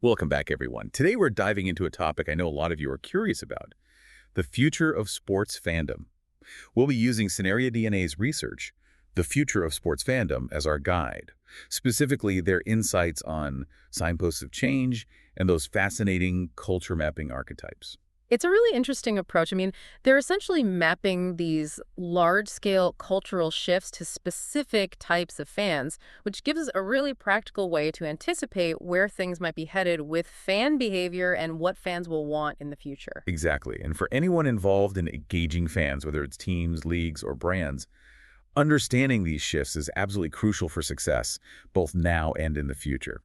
Welcome back, everyone. Today we're diving into a topic I know a lot of you are curious about, the future of sports fandom. We'll be using Scenario DNA's research, the future of sports fandom, as our guide, specifically their insights on signposts of change and those fascinating culture mapping archetypes. It's a really interesting approach. I mean, they're essentially mapping these large-scale cultural shifts to specific types of fans, which gives us a really practical way to anticipate where things might be headed with fan behavior and what fans will want in the future. Exactly. And for anyone involved in engaging fans, whether it's teams, leagues, or brands, understanding these shifts is absolutely crucial for success, both now and in the future.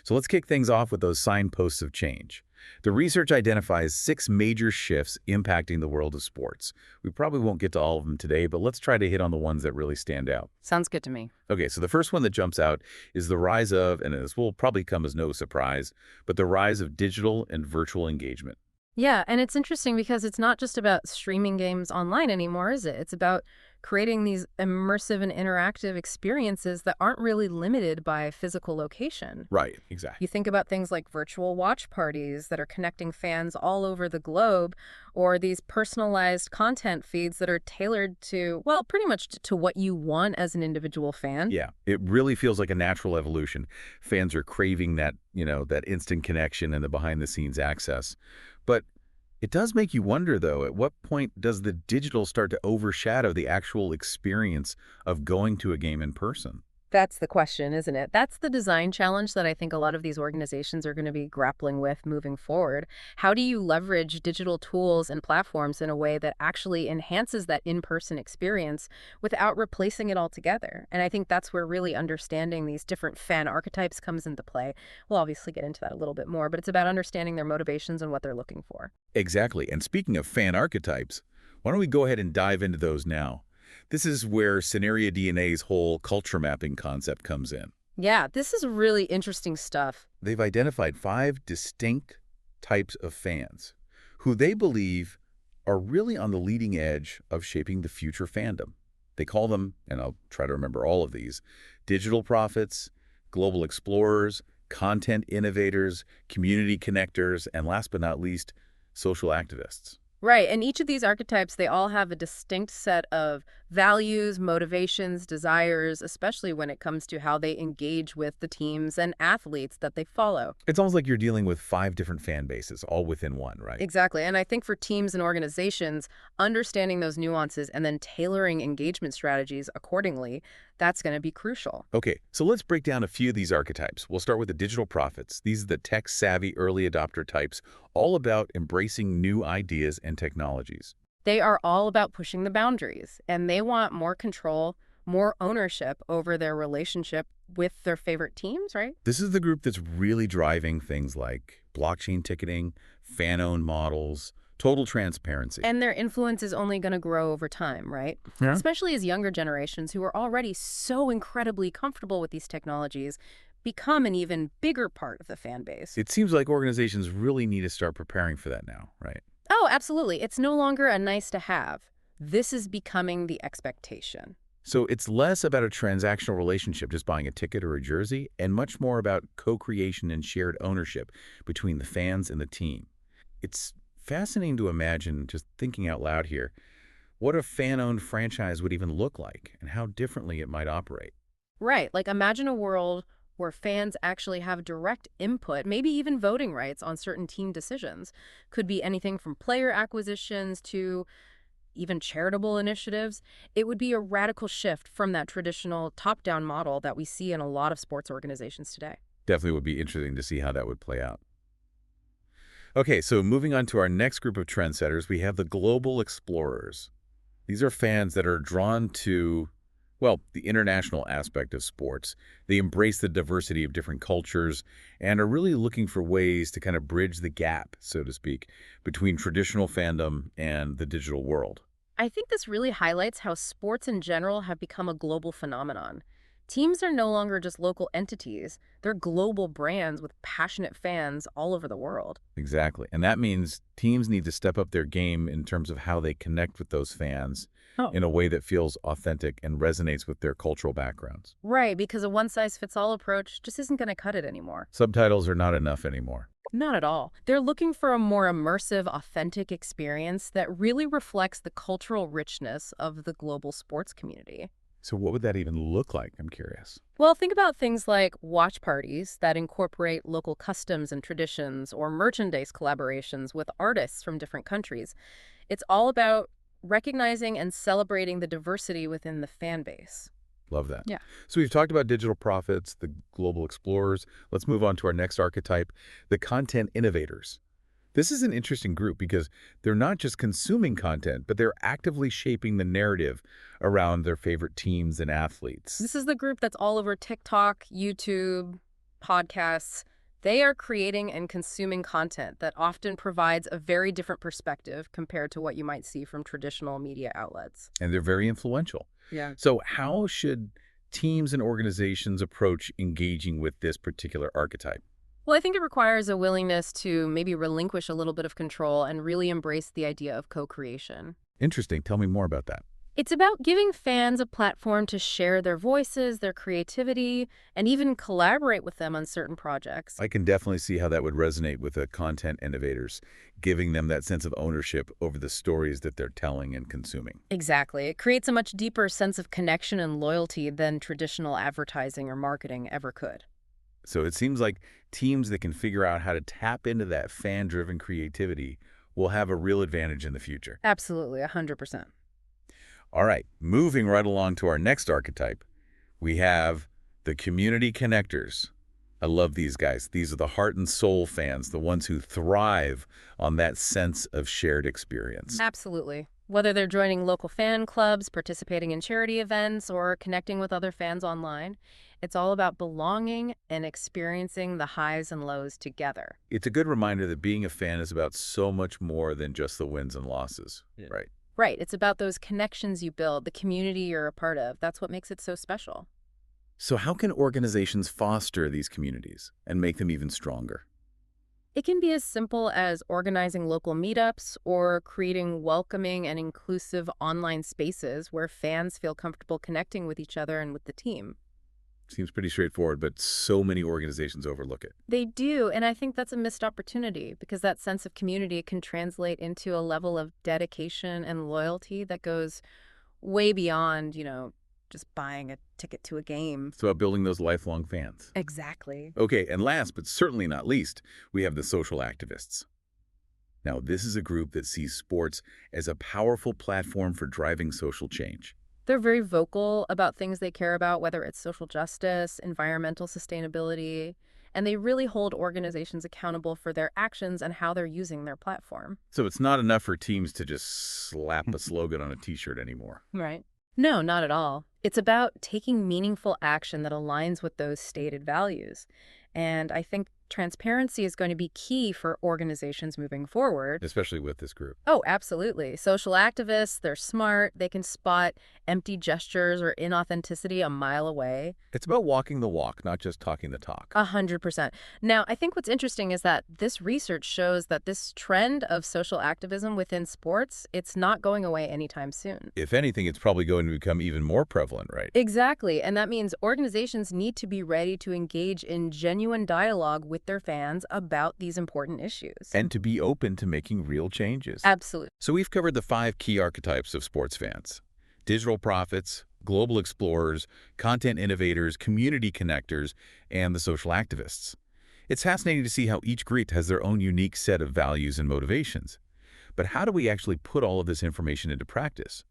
So let's kick things off with those signposts of change. The research identifies 6 major shifts impacting the world of sports. We probably won't get to all of them today, but let's try to hit on the ones that really stand out. Sounds good to me. Okay, so the first one that jumps out is the rise of, and this will probably come as no surprise, but the rise of digital and virtual engagement. Yeah, and it's interesting because it's not just about streaming games online anymore, is it? It's about creating these immersive and interactive experiences that aren't really limited by physical location. Right, exactly. You think about things like virtual watch parties that are connecting fans all over the globe, or these personalized content feeds that are tailored to, well, pretty much to what you want as an individual fan. Yeah, it really feels like a natural evolution. Fans are craving that instant connection and the behind-the-scenes access. But it does make you wonder, though, at what point does the digital start to overshadow the actual experience of going to a game in person? That's the question, isn't it? That's the design challenge that I think a lot of these organizations are going to be grappling with moving forward. How do you leverage digital tools and platforms in a way that actually enhances that in-person experience without replacing it altogether? And I think that's where really understanding these different fan archetypes comes into play. We'll obviously get into that a little bit more, but it's about understanding their motivations and what they're looking for. Exactly. And speaking of fan archetypes, why don't we go ahead and dive into those now? This is where Scenario DNA's whole culture mapping concept comes in. Yeah, this is really interesting stuff. They've identified 5 distinct types of fans who they believe are really on the leading edge of shaping the future fandom. They call them, and I'll try to remember all of these, digital prophets, global explorers, content innovators, community connectors, and last but not least, social activists. Right, and each of these archetypes, they all have a distinct set of values, motivations, desires, especially when it comes to how they engage with the teams and athletes that they follow. It's almost like you're dealing with 5 different fan bases, all within one, right? Exactly, and I think for teams and organizations, understanding those nuances and then tailoring engagement strategies accordingly, that's going to be crucial. Okay, so let's break down a few of these archetypes. We'll start with the digital prophets. These are the tech-savvy early adopter types, all about embracing new ideas and technologies. They are all about pushing the boundaries, and they want more control, more ownership over their relationship with their favorite teams, right? This is the group that's really driving things like blockchain ticketing, fan-owned models, total transparency. And their influence is only going to grow over time, right? Yeah. Especially as younger generations who are already so incredibly comfortable with these technologies become an even bigger part of the fan base. It seems like organizations really need to start preparing for that now, right? Oh, absolutely. It's no longer a nice to have. This is becoming the expectation. So it's less about a transactional relationship, just buying a ticket or a jersey, and much more about co-creation and shared ownership between the fans and the team. It's fascinating to imagine, just thinking out loud here, what a fan-owned franchise would even look like and how differently it might operate. Right. Like imagine a world where fans actually have direct input, maybe even voting rights on certain team decisions. Could be anything from player acquisitions to even charitable initiatives. It would be a radical shift from that traditional top-down model that we see in a lot of sports organizations today. Definitely would be interesting to see how that would play out. Okay, so moving on to our next group of trendsetters, we have the global explorers. These are fans that are drawn to, well, the international aspect of sports. They embrace the diversity of different cultures and are really looking for ways to kind of bridge the gap, so to speak, between traditional fandom and the digital world. I think this really highlights how sports in general have become a global phenomenon. Teams are no longer just local entities. They're global brands with passionate fans all over the world. Exactly. And that means teams need to step up their game in terms of how they connect with those fans Oh. in a way that feels authentic and resonates with their cultural backgrounds. Right, because a one-size-fits-all approach just isn't going to cut it anymore. Subtitles are not enough anymore. Not at all. They're looking for a more immersive, authentic experience that really reflects the cultural richness of the global sports community. So what would that even look like? I'm curious. Well, think about things like watch parties that incorporate local customs and traditions or merchandise collaborations with artists from different countries. It's all about recognizing and celebrating the diversity within the fan base. Love that. Yeah. So we've talked about digital prophets, the global explorers. Let's move on to our next archetype, the content innovators. This is an interesting group because they're not just consuming content, but they're actively shaping the narrative around their favorite teams and athletes. This is the group that's all over TikTok, YouTube, podcasts. They are creating and consuming content that often provides a very different perspective compared to what you might see from traditional media outlets. And they're very influential. Yeah. So how should teams and organizations approach engaging with this particular archetype? Well, I think it requires a willingness to maybe relinquish a little bit of control and really embrace the idea of co-creation. Interesting. Tell me more about that. It's about giving fans a platform to share their voices, their creativity, and even collaborate with them on certain projects. I can definitely see how that would resonate with the content innovators, giving them that sense of ownership over the stories that they're telling and consuming. Exactly. It creates a much deeper sense of connection and loyalty than traditional advertising or marketing ever could. So it seems like teams that can figure out how to tap into that fan-driven creativity will have a real advantage in the future. Absolutely, 100%. All right, moving right along to our next archetype, we have the community connectors. I love these guys. These are the heart and soul fans, the ones who thrive on that sense of shared experience. Absolutely. Whether they're joining local fan clubs, participating in charity events, or connecting with other fans online, it's all about belonging and experiencing the highs and lows together. It's a good reminder that being a fan is about so much more than just the wins and losses, right? Right. It's about those connections you build, the community you're a part of. That's what makes it so special. So how can organizations foster these communities and make them even stronger? It can be as simple as organizing local meetups or creating welcoming and inclusive online spaces where fans feel comfortable connecting with each other and with the team. Seems pretty straightforward, but so many organizations overlook it. They do, and I think that's a missed opportunity because that sense of community can translate into a level of dedication and loyalty that goes way beyond, just buying a ticket to a game. It's about building those lifelong fans. Exactly. Okay, and last but certainly not least, we have the social activists. Now, this is a group that sees sports as a powerful platform for driving social change. They're very vocal about things they care about, whether it's social justice, environmental sustainability, and they really hold organizations accountable for their actions and how they're using their platform. So it's not enough for teams to just slap a slogan on a t-shirt anymore. Right. No, not at all. It's about taking meaningful action that aligns with those stated values. And I think transparency is going to be key for organizations moving forward. Especially with this group. Oh, absolutely. Social activists, they're smart. They can spot empty gestures or inauthenticity a mile away. It's about walking the walk, not just talking the talk. 100%. Now, I think what's interesting is that this research shows that this trend of social activism within sports, it's not going away anytime soon. If anything, it's probably going to become even more prevalent, right? Exactly. And that means organizations need to be ready to engage in genuine dialogue with their fans about these important issues. And to be open to making real changes. Absolutely. So we've covered the 5 key archetypes of sports fans: digital prophets, global explorers, content innovators, community connectors, and the social activists. It's fascinating to see how each group has their own unique set of values and motivations. But how do we actually put all of this information into practice?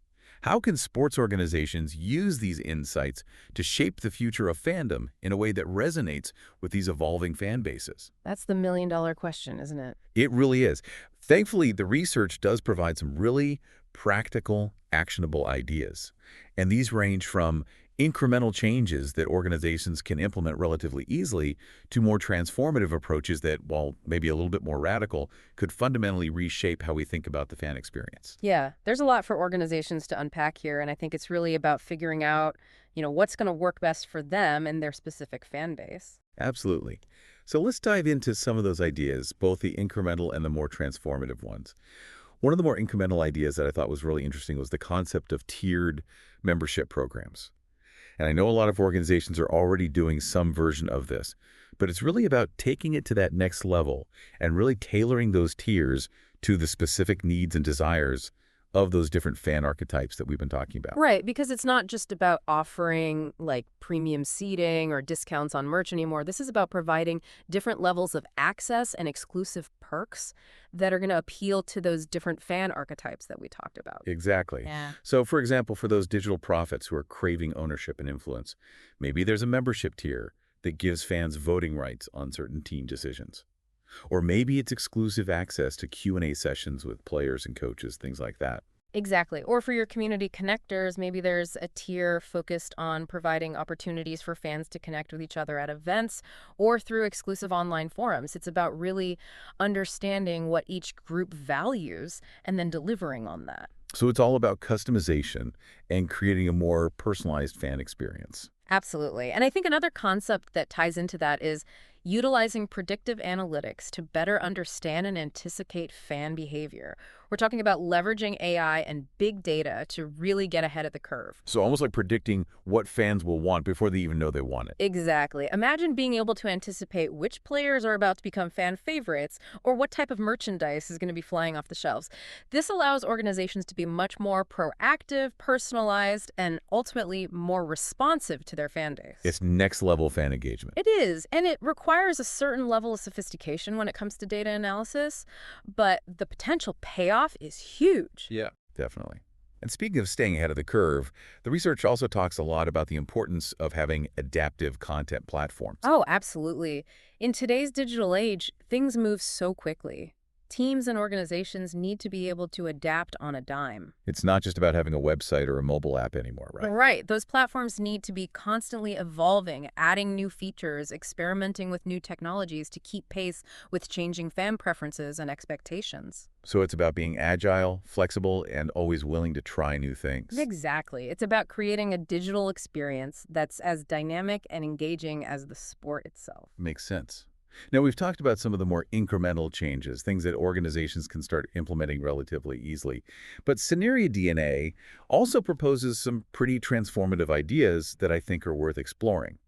How can sports organizations use these insights to shape the future of fandom in a way that resonates with these evolving fan bases? That's the million-dollar question, isn't it? It really is. Thankfully, the research does provide some really practical, actionable ideas. And these range from incremental changes that organizations can implement relatively easily to more transformative approaches that, while maybe a little bit more radical, could fundamentally reshape how we think about the fan experience. Yeah, there's a lot for organizations to unpack here, and I think it's really about figuring out, what's going to work best for them and their specific fan base. Absolutely. So let's dive into some of those ideas, both the incremental and the more transformative ones. One of the more incremental ideas that I thought was really interesting was the concept of tiered membership programs. And I know a lot of organizations are already doing some version of this, but it's really about taking it to that next level and really tailoring those tiers to the specific needs and desires of those different fan archetypes that we've been talking about. Right, because it's not just about offering like premium seating or discounts on merch anymore. This is about providing different levels of access and exclusive perks that are going to appeal to those different fan archetypes that we talked about. Exactly. Yeah. So, for example, for those digital prophets who are craving ownership and influence, maybe there's a membership tier that gives fans voting rights on certain team decisions. Or maybe it's exclusive access to Q&A sessions with players and coaches, things like that. Exactly. Or for your community connectors, maybe there's a tier focused on providing opportunities for fans to connect with each other at events or through exclusive online forums. It's about really understanding what each group values and then delivering on that. So it's all about customization and creating a more personalized fan experience. Absolutely. And I think another concept that ties into that is utilizing predictive analytics to better understand and anticipate fan behavior. We're talking about leveraging AI and big data to really get ahead of the curve. So almost like predicting what fans will want before they even know they want it. Exactly. Imagine being able to anticipate which players are about to become fan favorites or what type of merchandise is going to be flying off the shelves. This allows organizations to be much more proactive, personalized, and ultimately more responsive to their fan base. It's next level fan engagement. It is, and it requires a certain level of sophistication when it comes to data analysis, but the potential payoff is huge. Yeah, definitely. And speaking of staying ahead of the curve, the research also talks a lot about the importance of having adaptive content platforms. Oh, absolutely. In today's digital age, things move so quickly. Teams and organizations need to be able to adapt on a dime. It's not just about having a website or a mobile app anymore, right? Right. Those platforms need to be constantly evolving, adding new features, experimenting with new technologies to keep pace with changing fan preferences and expectations. So it's about being agile, flexible, and always willing to try new things. Exactly. It's about creating a digital experience that's as dynamic and engaging as the sport itself. Makes sense. Now, we've talked about some of the more incremental changes, things that organizations can start implementing relatively easily. But Scenario DNA also proposes some pretty transformative ideas that I think are worth exploring.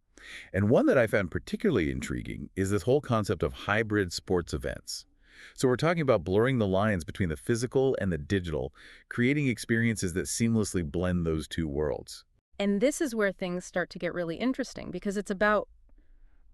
And one that I found particularly intriguing is this whole concept of hybrid sports events. So we're talking about blurring the lines between the physical and the digital, creating experiences that seamlessly blend those two worlds. And this is where things start to get really interesting because it's about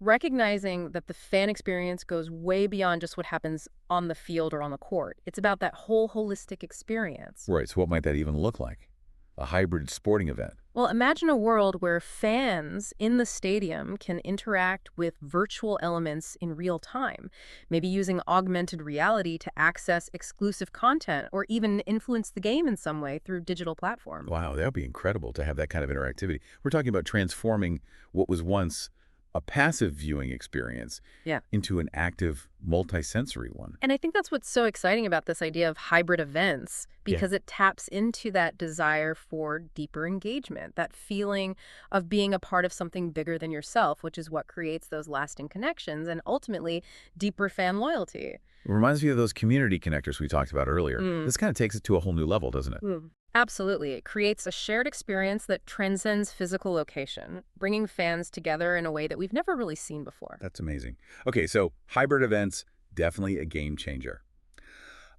recognizing that the fan experience goes way beyond just what happens on the field or on the court. It's about that whole holistic experience. Right, so what might that even look like? A hybrid sporting event. Well, imagine a world where fans in the stadium can interact with virtual elements in real time, maybe using augmented reality to access exclusive content or even influence the game in some way through digital platforms. Wow, that would be incredible to have that kind of interactivity. We're talking about transforming what was once a passive viewing experience Yeah. into an active, multisensory one. And I think that's what's so exciting about this idea of hybrid events because it taps into that desire for deeper engagement, that feeling of being a part of something bigger than yourself, which is what creates those lasting connections and ultimately deeper fan loyalty. It reminds me of those community connectors we talked about earlier. This kind of takes it to a whole new level, doesn't it? Absolutely. It creates a shared experience that transcends physical location, bringing fans together in a way that we've never really seen before. That's amazing. Okay, so hybrid events, definitely a game changer.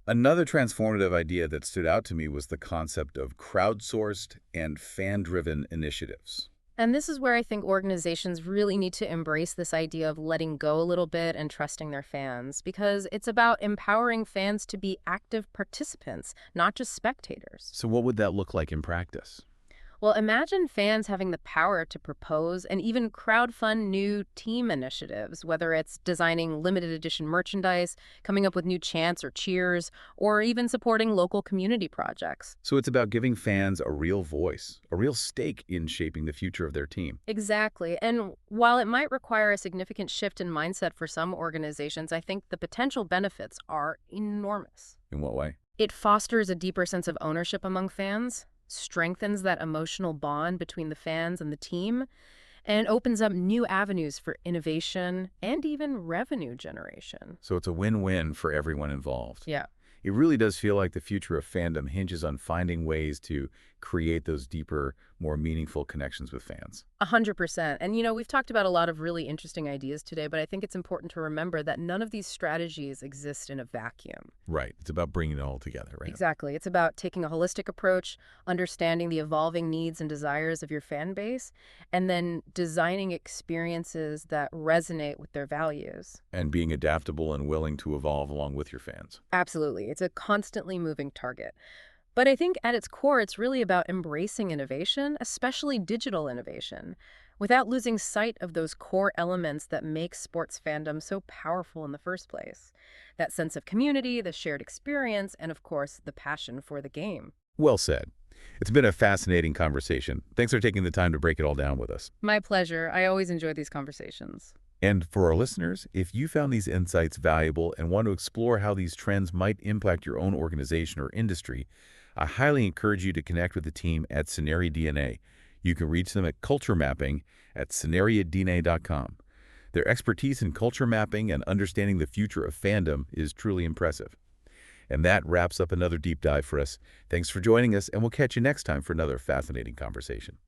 Another transformative idea that stood out to me was the concept of crowdsourced and fan-driven initiatives. And this is where I think organizations really need to embrace this idea of letting go a little bit and trusting their fans, because it's about empowering fans to be active participants, not just spectators. So what would that look like in practice? Well, imagine fans having the power to propose and even crowdfund new team initiatives, whether it's designing limited edition merchandise, coming up with new chants or cheers, or even supporting local community projects. So it's about giving fans a real voice, a real stake in shaping the future of their team. Exactly. And while it might require a significant shift in mindset for some organizations, I think the potential benefits are enormous. In what way? It fosters a deeper sense of ownership among fans, strengthens that emotional bond between the fans and the team, and opens up new avenues for innovation and even revenue generation. So it's a win-win for everyone involved. Yeah. It really does feel like the future of fandom hinges on finding ways to create those deeper, more meaningful connections with fans. 100%. And, we've talked about a lot of really interesting ideas today, but I think it's important to remember that none of these strategies exist in a vacuum. Right. It's about bringing it all together, right? Exactly. It's about taking a holistic approach, understanding the evolving needs and desires of your fan base, and then designing experiences that resonate with their values. And being adaptable and willing to evolve along with your fans. Absolutely. It's a constantly moving target. But I think at its core, it's really about embracing innovation, especially digital innovation, without losing sight of those core elements that make sports fandom so powerful in the first place. That sense of community, the shared experience, and of course, the passion for the game. Well said. It's been a fascinating conversation. Thanks for taking the time to break it all down with us. My pleasure. I always enjoy these conversations. And for our listeners, if you found these insights valuable and want to explore how these trends might impact your own organization or industry, I highly encourage you to connect with the team at Scenario DNA. You can reach them at culturemapping@scenariodna.com. Their expertise in culture mapping and understanding the future of fandom is truly impressive. And that wraps up another deep dive for us. Thanks for joining us, and we'll catch you next time for another fascinating conversation.